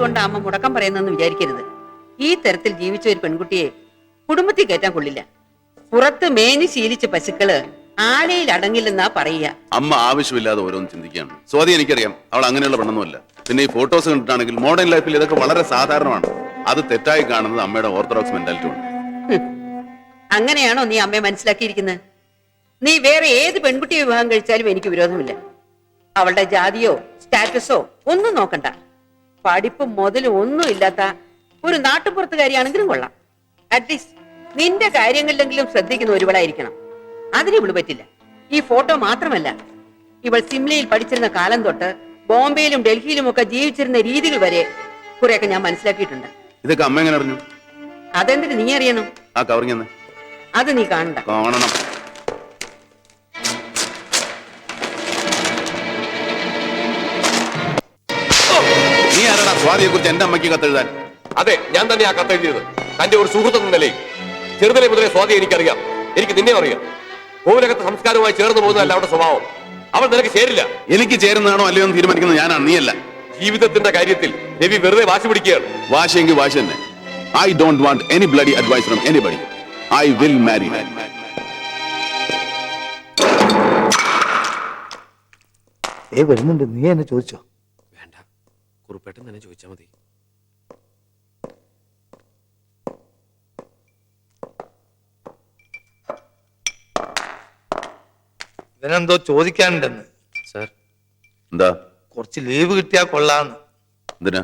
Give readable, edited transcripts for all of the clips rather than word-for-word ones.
കൊണ്ട് അമ്മ മുടക്കം പറയുന്നെന്ന് വിചാരിക്കരുത്. ഈ തരത്തിൽ ജീവിച്ച ഒരു പെൺകുട്ടിയെ കുടുംബത്തിൽ കയറ്റാൻ കൊള്ളില്ല. പുറത്ത് മേഞ്ഞ് ശീലിച്ച പശുക്കള് ആലയിൽ അടങ്ങില്ലെന്നാ പറയുക. അമ്മ ആവശ്യമില്ലാതെ ഓരോന്ന് ചിന്തിക്കുകയാണ്. സ്വാതി എനിക്കറിയാം, അവൾ അങ്ങനെയുള്ള പെണ്ണൊന്നുമല്ല. പിന്നെ ഈ ഫോട്ടോസ് കണ്ടിട്ടാണെങ്കിൽ മോഡേൺ ലൈഫിൽ ഇതൊക്കെ വളരെ സാധാരണമാണ്. അത് തെറ്റായി കാണുന്നത് അമ്മയുടെ ഓർത്തഡോക്സ് മെന്റാലിറ്റി ഉണ്ട്. അങ്ങനെയാണോ നീ അമ്മയെ മനസ്സിലാക്കിയിരിക്കുന്നത്? നീ വേറെ ഏത് പെൺകുട്ടിയെ വിവാഹം കഴിച്ചാലും എനിക്ക് വിരോധമില്ല. അവളുടെ ജാതിയോ സ്റ്റാറ്റസോ ഒന്നും നോക്കണ്ട. പഠിപ്പും മുതലും ഒന്നും ഇല്ലാത്ത ഒരു നാട്ടുപുറത്തുകാരിയാണെങ്കിലും കൊള്ളാം. അറ്റ്ലീസ്റ്റ് നിന്റെ കാര്യങ്ങളിലെങ്കിലും ശ്രദ്ധിക്കുന്ന ഒരുവളായിരിക്കണം. അതിന് ഇവള് പറ്റില്ല. ഈ ഫോട്ടോ മാത്രമല്ല, ഇവൾ സിംലയിൽ പഠിച്ചിരുന്ന കാലം തൊട്ട് ബോംബെയിലും ഡൽഹിയിലും ഒക്കെ ജീവിച്ചിരുന്ന രീതികൾ വരെ കുറെയൊക്കെ ഞാൻ മനസ്സിലാക്കിയിട്ടുണ്ട്. ഇതൊക്കെ അമ്മ എങ്ങനെ അറിഞ്ഞു? അതെന്തിന് നീ അറിയണം? ആ കവറിങ് അത് നീ കാണണ്ട. കാണണം. നീ ആരാടാ സ്വാതിയെ കുറിച്ച് എന്റെ അമ്മയ്ക്ക് കത്തെഴുതാൻ? അതെ, ഞാൻ തന്നെ ആ കത്തെഴുതിയത്. തന്റെ ഒരു സുഹൃത്തെന്ന നിലയിൽ. ചെറുതിലെ മുതലേ സ്വാതി എനിക്കറിയാം. എനിക്ക് നിന്നെ അറിയാം. കോവിലകത്ത് സംസ്കാരവുമായി ചേർന്ന് പോകുന്നതല്ല അവരുടെ സ്വഭാവം. അവൾ നിനക്ക് ചേരില്ല. എനിക്ക് ചേരുന്നതാണോ അല്ലയോ എന്ന് തീരുമാനിക്കുന്നത് ഞാനാണ്, നീയല്ല. ജീവിതത്തിന്റെ കാര്യത്തിൽ രവി വെറുതെ വാശി പിടിക്കുകയാണ്. വാശിയെങ്കിൽ വാശി തന്നെ. I don't want any bloody advice from anybody. I will marry her. വരുന്നുണ്ട്. നീ എന്നെ ചോദിച്ചോ? വേണ്ട, കുറുപ്പേട്ടൻ തന്നെ ചോദിച്ചാൽ മതി. ഇവനെന്തോ ചോദിക്കാനുണ്ടെന്ന്. സാർ, എന്താ? കുറച്ച് ലീവ് കിട്ടിയാ കൊള്ളാന്ന്. എന്തിനാ?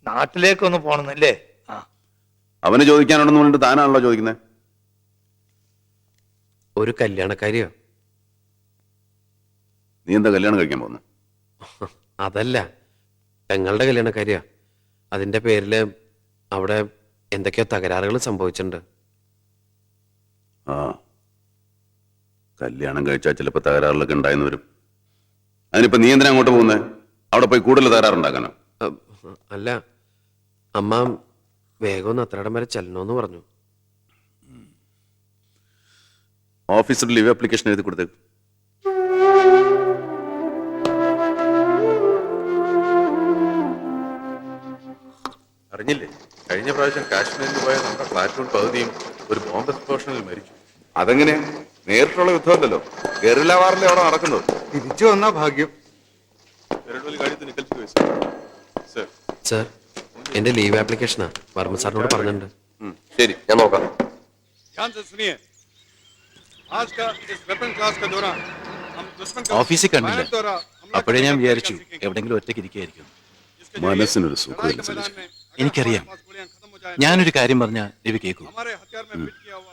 നാട്ടിലേക്കൊന്ന് പോണെന്നല്ലേ? അവന് ചോദിക്കാനുണ്ടെന്ന് പറഞ്ഞിട്ട് താനാണല്ലോ ചോദിക്കുന്നത്. ഒരു കല്യാണക്കാരിയോ? നീ എന്താ കല്യാണം കഴിക്കാൻ പോകുന്നത്? അതല്ല, പെങ്ങളുടെ കല്യാണക്കാരിയാ. അതിന്റെ പേരില് അവിടെ എന്തൊക്കെയോ തകരാറുകൾ സംഭവിച്ചിട്ടുണ്ട്. ആ, കല്യാണം കഴിച്ചാൽ ചിലപ്പോ തകരാറിലൊക്കെ ഉണ്ടായെന്ന് വരും. അതിനിപ്പോ നീ എന്തിനാ അങ്ങോട്ട് പോകുന്നത്? അവിടെ പോയി കൂടുതൽ തകരാറുണ്ടാക്കാനോ? അല്ല, അമ്മ വേഗം ഒന്ന് അത്രയിടം വരെ ചെല്ലണമെന്ന് പറഞ്ഞു. ഓഫീസിൽ ലീവ് ആപ്ലിക്കേഷൻ എഴുതി കൊടുത്തേക്ക്. അറിഞ്ഞില്ലേ, കഴിഞ്ഞ പ്രാവശ്യം കാശ്മീരിൽ പോയ നമ്മുടെ പ്ലാറ്റൂൺ പകുതിയും ഒരു ബോംബ് എക്സ്പ്ലോഷനിൽ മരിച്ചു. അതെങ്ങനെയാ? നേരിട്ടുള്ള യുദ്ധമല്ലല്ലോ, ഗറില്ല വാറിലെ അവിടെ നടക്കുന്നത്. തിരിച്ചു വന്നാ ഭാഗ്യം. സർ, എന്റെ ലീവ് ആപ്ലിക്കേഷനാ. വർമ്മ സാറിനോട് പറഞ്ഞിട്ടുണ്ട്. ശരി, ഞാൻ നോക്കാം. ഓഫീസിൽ കണ്ടില്ല. അപ്പോഴേ ഞാൻ വിചാരിച്ചു എവിടെങ്കിലും ഒറ്റയ്ക്ക് ഇരിക്കുകയായിരിക്കും. മനസ്സിനൊരു സുഖമില്ല. എനിക്കറിയാം. ഞാനൊരു കാര്യം പറഞ്ഞാ രവി കേൾക്കൂ.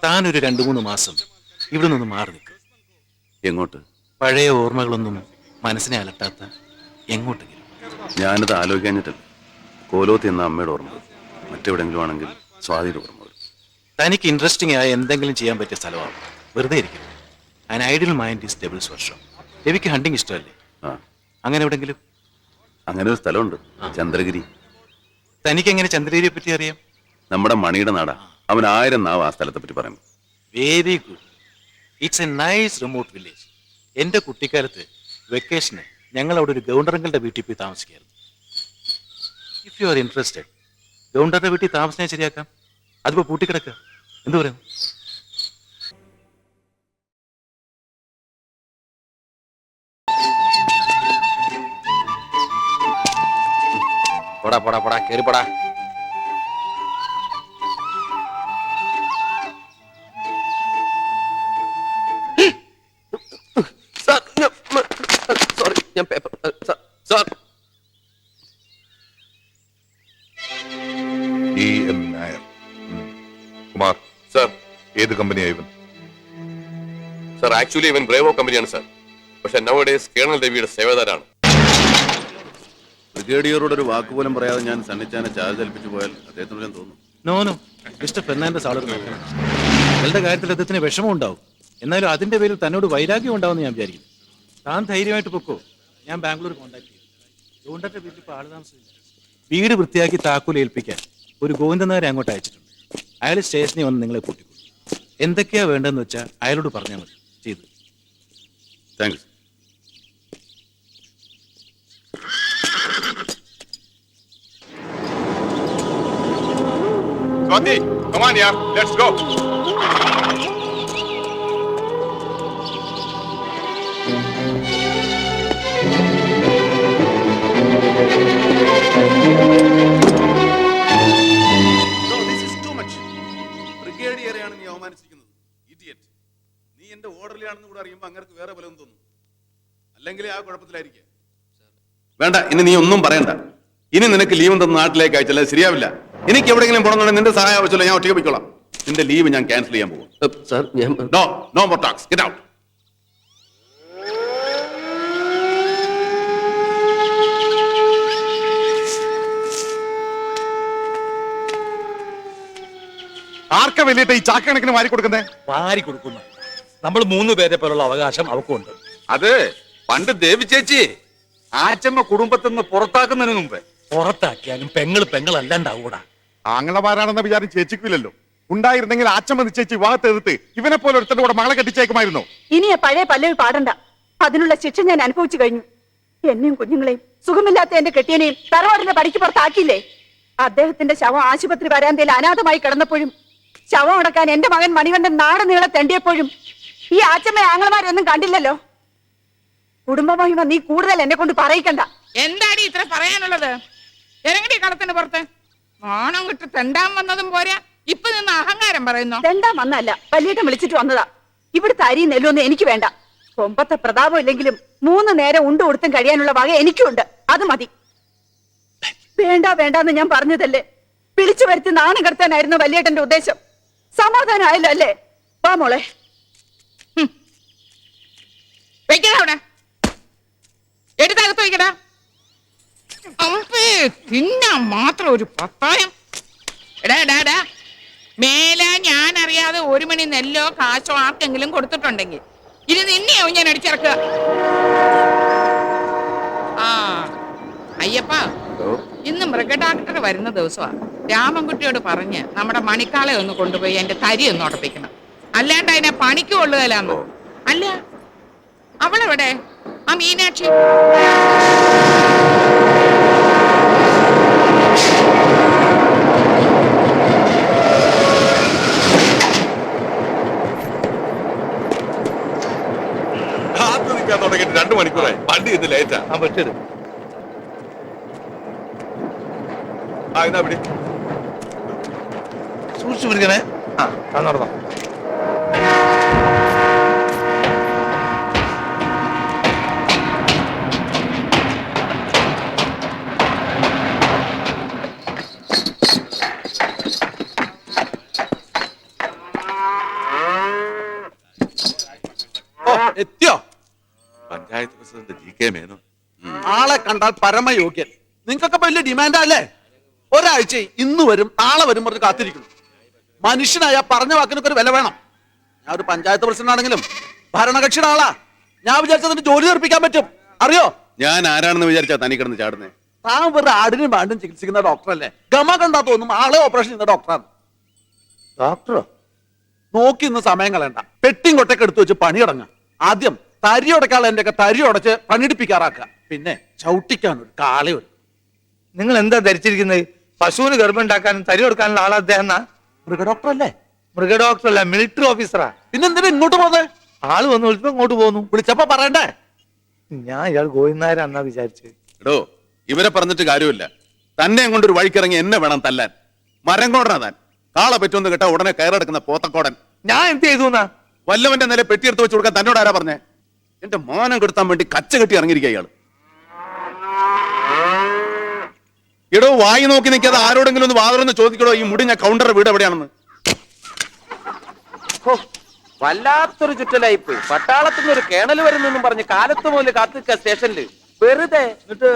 താനൊരു 2-3 മാസം ഇവിടെ നിന്ന് മാറി നിൽക്കും. എങ്ങോട്ട്? പഴയ ഓർമ്മകളൊന്നും മനസ്സിനെ അലട്ടാത്ത എങ്ങോട്ടെങ്കിലും. ഞാനിത് ആലോചിക്കാഞ്ഞിട്ടല്ല. കോലോത്തി എന്ന അമ്മയുടെ ഓർമ്മ മറ്റെവിടെങ്കിലും ആണെങ്കിൽ സ്വാതിയുടെ ഓർമ്മ വരും. തനിക്ക് ഇൻട്രസ്റ്റിംഗ് ആയ എന്തെങ്കിലും ചെയ്യാൻ പറ്റിയ സ്ഥലമാണ്. വെറുതെ ഇരിക്കും. An ideal mind is doubles വർഷം. രവിക്ക് ഹണ്ടിങ് ഇഷ്ടമല്ലേ? അങ്ങനെ എവിടെങ്കിലും? അങ്ങനെ ഒരു സ്ഥലമുണ്ട്, ചന്ദ്രഗിരി. തനിക്ക് എങ്ങനെ ചന്ദ്രഗിരിയെ പറ്റി അറിയാം? നമ്മുടെ മണിയുടെ നാടാ. അവൻ 1000 നാവ് ആ സ്ഥലത്തെ പറ്റി പറയുന്നു. Very good. It's A nice remote village. എന്റെ കുട്ടിക്കാലത്ത് വെക്കേഷന് ഞങ്ങൾ അവിടെ ഒരു ഗവർണറുകളുടെ വീട്ടിൽ പോയി താമസിക്കായിരുന്നു. ഇഫ് യു ആർ ഇൻട്രസ്റ്റഡ്, ഗവർണറുടെ വീട്ടിൽ താമസിക്കാൻ ശരിയാക്കാം. അതിപ്പോ പൂട്ടിക്കിടക്കുക. എന്തു പറയുന്നു? പോടാ പോടാ പോടാ, കേറി പോടാ. സോറി, ഞാൻ paper. Sir, EM Nair. Kumar sir. ഏത് കമ്പനിയാ ഇവൻ? സാർ, ആക്ച്വലി ഇവൻ ബ്രേവോ കമ്പനിയാണ് സാർ. പക്ഷെ നൗഡേസ് കേണൽ രവിയുടെ സേവകരാണ്. ബ്രിഗേഡിയറോട് ഒരു വാക്കുപോലും പറയാതെ ഞാൻ സണ്ണിച്ചാനെ ചാർജ് ഏൽപ്പിച്ചു പോയാൽ അദ്ദേഹത്തിന് ഞാൻ തോന്നുന്നു. നോ മിസ്റ്റർ ഫെർണാണ്ടസ് ആളൊരു നോക്കണം. നിങ്ങളുടെ കാര്യത്തിൽ അദ്ദേഹത്തിന് വിഷമം ഉണ്ടാവും. എന്നാലും അതിന്റെ പേരിൽ തന്നോട് വൈരാഗ്യം ഉണ്ടാവുമെന്ന് ഞാൻ വിചാരിക്കുന്നു. താൻ ധൈര്യമായിട്ട് പൊക്കോ. ഞാൻ ബാംഗ്ലൂർ കോൺടാക്ട് ചെയ്തു. ഗോവിന്ദന്റെ വീട്ടിൽ ഇപ്പോൾ ആള് താമസിച്ചില്ല. വീട് വൃത്തിയാക്കി താക്കോൽ ഏൽപ്പിക്കാൻ ഒരു ഗോവിന്ദനാരെ അങ്ങോട്ട് അയച്ചിട്ടുണ്ട്. അയാൾ സ്റ്റേഷനിൽ വന്ന് നിങ്ങളെ കൂട്ടിക്കൊള്ളു. എന്തൊക്കെയാ വേണ്ടതെന്ന് വെച്ചാൽ അയാളോട് പറഞ്ഞാൽ മതി. ചെയ്തു. Thanks. Swati, come on, yeah, let's go. No, this is too much. ബ്രിഗേഡിയറെയാണ് നീ അവമാനിച്ചിരിക്കുന്നത്. Idiot. നീ എന്റെ ഓർഡർലി ആണെന്ന് കൂടെ അറിയുമ്പോൾ അങ്ങനെ വേറെ ബലം തോന്നും. അല്ലെങ്കിൽ ആ കുഴപ്പത്തിലായിരിക്കും. വേണ്ട, ഇനി നീ ഒന്നും പറയണ്ട. ഇനി നിനക്ക് ലീവ് തന്ന നാട്ടിലേക്ക് അയച്ചാൽ ശരിയാവില്ല. എനിക്ക് എവിടെയെങ്കിലും പോകണമെന്നുണ്ടെങ്കിൽ നിന്റെ സഹായം ആവശ്യമില്ല, ഞാൻ ഒറ്റയ്ക്ക് പോയിക്കോളാം. നിന്റെ ലീവ് ഞാൻ ക്യാൻസൽ ചെയ്യാൻ പോകും. സാർ ഞാൻ no more tax, get out. ആർക്കാ വലിയിട്ട് ഈ ചാക്കണക്കിന് വാരി കൊടുക്കുന്നേ? വാരി കൊടുക്കുന്നു. നമ്മൾ 3 പേരെ പോലുള്ള അവകാശം അവക്കുണ്ട്. അത് പണ്ട് ദേവി ചേച്ചി ആച്ചമ്മ കുടുംബത്തിൽ നിന്ന് പുറത്താക്കുന്നതിന് മുമ്പ് പുറത്താക്കിയാലും പെങ്ങളല്ലാണ്ടാവൂടാ. ആങ്ങളമാരാണെന്ന വിചാരം ചേച്ചിക്കില്ലല്ലോ. ഉണ്ടായിരുന്നെങ്കിൽ ആച്ചമ്മ നിശ്ചയിച്ച് വിവാഹത്തെ എതിർത്ത് ഇവനെ പോലെ ഒരുത്തന്റെ കൂടെ മകളെ കെട്ടിച്ചേക്കുമായിരുന്നു. ഇനി ആ പഴയ പല്ലവി പാടണ്ട. അതിനുള്ള ശിക്ഷ ഞാൻ അനുഭവിച്ചു കഴിഞ്ഞു. എന്നെയും കുഞ്ഞുങ്ങളെയും സുഖമില്ലാത്ത എന്റെ കെട്ടിയനെയും തറവാടിന്റെ പടിക്ക് പുറത്താക്കിയില്ലേ? അദ്ദേഹത്തിന്റെ ശവം ആശുപത്രി വരാന്തയിൽ അനാഥമായി കിടന്നപ്പോഴും ശവം അടക്കാൻ എന്റെ മകൻ മണികണ്ഠൻ നാട് നീളെ തെണ്ടിയപ്പോഴും ഈ ആച്ചമ്മ ആങ്ങളമാരൊന്നും കണ്ടില്ലല്ലോ. കുടുംബമഹിമ നീ കൂടുതൽ എന്നെ കൊണ്ട് പറയിക്കണ്ട. എന്താടി ഇത്ര പറയാനുള്ളത്? ഇറങ്ങടി കളത്തിന് പുറത്ത്. ഓണം കിട്ട് തെണ്ടാൻ വന്നതും പോരാ, ഇപ്പൊ നിന്ന് അഹങ്കാരം പറയുന്നു. തെണ്ടാൻ വന്നല്ല, വലിയേട്ടൻ വിളിച്ചിട്ട് വന്നതാ. ഇവിടുത്തെ അരി നെല്ലൊന്നും എനിക്ക് വേണ്ട. കൊമ്പത്തെ പ്രതാപം ഇല്ലെങ്കിലും 3 നേരം ഉണ്ടു കൊടുത്തും കഴിയാനുള്ള വക എനിക്കുണ്ട്. അത് മതി. വേണ്ടാന്ന് ഞാൻ പറഞ്ഞതല്ലേ. വിളിച്ചു വരുത്തി നാണം കടത്താനായിരുന്നു വലിയേട്ടന്റെ ഉദ്ദേശം. സമാധാനമായല്ലോ അല്ലേ? വാ മോളെ. വെക്കടാ അവിടെ, എടുത്തകത്ത് വയ്ക്കടാ. പിന്നെ മാത്രം ഒരു പത്തായം. എടാ മേലെ ഞാൻ അറിയാതെ 1 മണി നെല്ലോ കാശോ ആർക്കെങ്കിലും കൊടുത്തിട്ടുണ്ടെങ്കിൽ ഇനി നിന്നെയാവും ഞാൻ അടിച്ചിറക്കുക. ആ അയ്യപ്പ, ഇന്ന് മൃഗഡാക്ടർ വരുന്ന ദിവസമാ. രാമൻകുട്ടിയോട് പറഞ്ഞ് നമ്മുടെ മണിക്കാളെ ഒന്ന് കൊണ്ടുപോയി എന്റെ തരി ഒന്ന് ഉടപ്പിക്കണം. അല്ലാണ്ട് അതിനെ പണിക്ക് കൊള്ളുകയില്ലാന്ന്. അല്ല, അവളെവിടെ? ആ മീനാക്ഷി. കാത്തു നിൽക്കാൻ തുടങ്ങിയിട്ട് 2 മണിക്കൂറായി. വണ്ടി ഇന്ന് ലേറ്റാ. ആ പറ്റരുത്. ആ എന്നാ പിടി. സൂക്ഷിച്ചു പിടിക്കണേ. ആ നടന്നോ. എത്തിയോ? Panchayat president GK Menon. ആളെ കണ്ടാൽ പരമയോഗ്യൻ. നിങ്ങൾക്കൊക്കെ വലിയ ഡിമാൻഡാ അല്ലേ? ഒരാഴ്ച ഇന്ന് വരും നാളെ വരും പറഞ്ഞ് കാത്തിരിക്കുന്നു. മനുഷ്യനായ പറഞ്ഞ വാക്കിനൊക്കെ ഒരു വില വേണം. ഞാൻ ഒരു പഞ്ചായത്ത് പ്രസിഡന്റ് ആണെങ്കിലും ഭരണകക്ഷിയുടെ ആളാ. ഞാൻ വിചാരിച്ചതിന് ജോലി തീർപ്പിക്കാൻ പറ്റും. അറിയോ? ഞാൻ ആരാണെന്ന് വിചാരിച്ചാ തനി കിടന്ന് ചാടുന്നേ? താൻ വെറുതെ ആടിനും പാണ്ടും ചികിത്സിക്കുന്ന ഡോക്ടറല്ലേ? ഗമ കണ്ടാ തോന്നും ആളെ ഓപ്പറേഷൻ ചെയ്യുന്ന ഡോക്ടറാണ്. ഡോക്ടറോ? നോക്കി ഇന്ന് സമയം കളയണ്ട. പെട്ടിയും കൊട്ടൊക്കെ എടുത്തു വെച്ച് പണി തുടങ്ങാം. ആദ്യം തരി ഉടക്കാളെ എന്റെ ഒക്കെ തരി ഉടച്ച് പണിയെടുപ്പിക്കാറാക്കുക. പിന്നെ ചവിട്ടിക്കാൻ ഒരു കാളയൊരു. നിങ്ങൾ എന്താ ധരിച്ചിരിക്കുന്നത്? പശുവിന് ഗർഭം ഉണ്ടാക്കാനും തരി കൊടുക്കാനുള്ള ആളാ അദ്ദേഹം എന്നാ? മൃഗഡോക്ടർ അല്ലേ? മൃഗഡോക്ടർ അല്ല, മിലിറ്ററി ഓഫീസറാ. പിന്നെന്തിനാ ഇങ്ങോട്ട് പോന്നെ? ആള് വന്ന് വിളിച്ചപ്പോ ഇങ്ങോട്ട് പോന്നു. വിളിച്ചപ്പോ പറയണ്ടേ? ഞാൻ ഇയാൾ ഗോവിന്ദനായരാന്നാ വിചാരിച്ചത്. എടോ, ഇവരെ പറഞ്ഞിട്ട് കാര്യമില്ല. തന്നെ കൊണ്ടൊരു വഴിക്കിറങ്ങി എന്നെ വേണം തല്ലാൻ. മരം കോടനാ താൻ. കാളെ പറ്റുമെന്ന് കേട്ടാ ഉടനെ കയറെടുക്കുന്ന പോത്തക്കോടൻ. ഞാൻ എന്ത് ചെയ്തു എന്നാ? വല്ലവന്റെ നില പെട്ടിയെടുത്ത് വെച്ച് കൊടുക്കാൻ തന്നോട് ആരാ പറഞ്ഞേ? എന്റെ മാനം കെടുത്താൻ വേണ്ടി കച്ച കെട്ടി ഇറങ്ങിയിരിക്കുക ഇയാള്. എടോ, വായി നോക്കി നിൽക്കാതെ ആരോടെങ്കിലും ഒന്ന് വാതറൊന്ന് ചോദിക്കടോ, ഈ മുടിഞ്ഞ കൗണ്ടർ വീട് എവിടെയാണെന്ന്. വല്ലാത്തൊരു ചുറ്റലായിപ്പോയി. പട്ടാളത്തിൽ നിന്ന് ഒരു കേണൽ വരുന്നെന്നും പറഞ്ഞ് കാലത്ത് മുതൽ കാത്തിക്ക സ്റ്റേഷനില് വെറുതെ. എന്നിട്ട്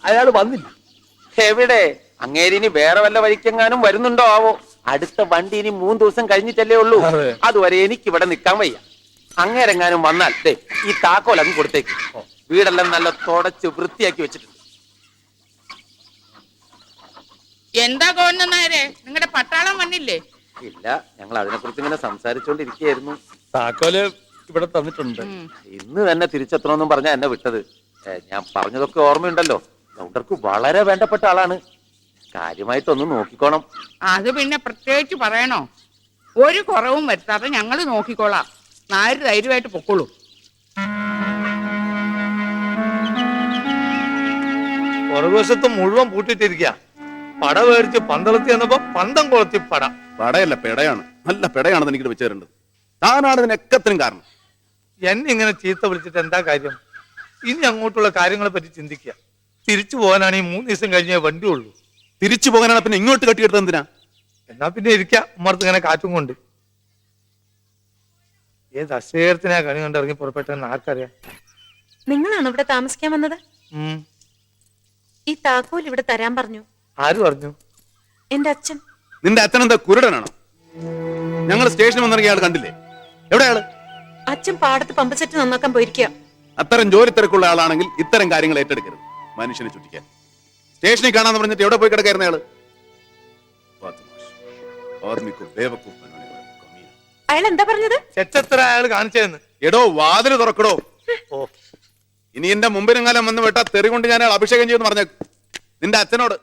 അയാൾ വന്നില്ല. എവിടെ? അങ്ങേരിനി വേറെ വല്ല വഴിക്കെങ്ങാനും വരുന്നുണ്ടോ ആവോ? അടുത്ത വണ്ടി ഇനി 3 ദിവസം കഴിഞ്ഞിട്ടല്ലേ ഉള്ളൂ. അതുവരെ എനിക്ക് ഇവിടെ നിൽക്കാൻ വയ്യ. അങ്ങേരെങ്ങാനും വന്നാൽ ഈ താക്കോൽ അങ്ങ് കൊടുത്തേക്ക്. വീടെല്ലാം നല്ല തുടച്ച് വൃത്തിയാക്കി വെച്ചിട്ടുണ്ട്. എന്താ ഗോവിന്ദനായരെ, നിങ്ങളുടെ പട്ടാളം വന്നില്ലേ? ഇല്ല, ഞങ്ങൾ അതിനെ കുറിച്ച് ഇങ്ങനെ സംസാരിച്ചോണ്ടിരിക്കുകയായിരുന്നു. താക്കോല് ഇവിടെ തന്നിട്ടുണ്ട്. ഇന്ന് തന്നെ തിരിച്ചെത്തണമെന്നും പറഞ്ഞാ എന്നെ വിട്ടത്. ഞാൻ പറഞ്ഞതൊക്കെ ഓർമ്മയുണ്ടല്ലോ. ഡോക്ടർക്ക് വളരെ വേണ്ടപ്പെട്ട ആളാണ്. കാര്യമായിട്ടൊന്ന് നോക്കിക്കോണം. അത് പിന്നെ പ്രത്യേകിച്ച് പറയണോ? ഒരു കുറവും വരുത്താതെ ഞങ്ങൾ നോക്കിക്കോളാം. നായർ ധൈര്യമായിട്ട് പൊക്കോളൂ. പുറകുവശത്ത് മുഴുവൻ പൂട്ടിട്ടിരിക്കുക. പട മേടിച്ച് പന്തളത്തി വന്നപ്പോ പന്തം കൊളത്തി പട. പടയല്ല പെടയാണ്. നല്ല പെടയാണ് എനിക്ക് വെച്ചു തരേണ്ടത്. താനാണ് ഇതിനൊക്കത്തിനും കാരണം. എന്നെ ഇങ്ങനെ ചീത്ത വിളിച്ചിട്ട് എന്താ കാര്യം? ഇനി അങ്ങോട്ടുള്ള കാര്യങ്ങളെ പറ്റി ചിന്തിക്കുക. തിരിച്ചു പോകാനാണ് ഈ 3 ദിവസം കഴിഞ്ഞേ വണ്ടി ഉള്ളൂ. തിരിച്ചു പോകാനാണ് പിന്നെ ഇങ്ങോട്ട് കെട്ടിയെടുത്തത് എന്തിനാ? എന്നാ പിന്നെ ഇരിക്കാം ഉമ്മർത്ത് ഇങ്ങനെ കാറ്റും കൊണ്ട്. ഏത് അശ്വേരത്തിനാ കണി കണ്ട് ഇറങ്ങി പുറപ്പെട്ടെന്ന് ആർക്കറിയാം. നിങ്ങളാണ് ഇവിടെ താമസിക്കാൻ വന്നത്? ഈ താക്കോൽ ഇവിടെ തരാൻ പറഞ്ഞു. ആര് പറഞ്ഞു? എന്റെ അച്ഛൻ. നിന്റെ അച്ഛൻ എന്താ കുരുടനാണോ? ഞങ്ങൾ സ്റ്റേഷനിൽ വന്നിറങ്ങിയ ആൾ കണ്ടില്ലേ? എവിടെയാള്? അച്ഛൻ പാടത്ത് പമ്പ് സെറ്റ് നന്നാക്കാൻ പോയിരിക്കുക. അത്തരം ജോലി തിരക്കുള്ള ആളാണെങ്കിൽ ഇത്തരം കാര്യങ്ങൾ ഏറ്റെടുക്കരുത്. മനുഷ്യനെ ചുറ്റിക്കാൻ സ്റ്റേഷനിൽ കാണാന്ന് പറഞ്ഞിട്ട് എവിടെ പോയി കിടക്കായിരുന്ന ആള്? അയാൾ എന്താ പറഞ്ഞത്? ചെച്ചത്ര അയാൾ കാണിച്ചതെന്ന്. എടോ വാതില് തുറക്കടോ. ഇനി എന്റെ മുമ്പിനെങ്ങാലും വന്ന് വിട്ടാ തെറി കൊണ്ട് ഞാൻ അഭിഷേകം ചെയ്യുമെന്ന് പറഞ്ഞേക്കും നിന്റെ അച്ഛനോട്.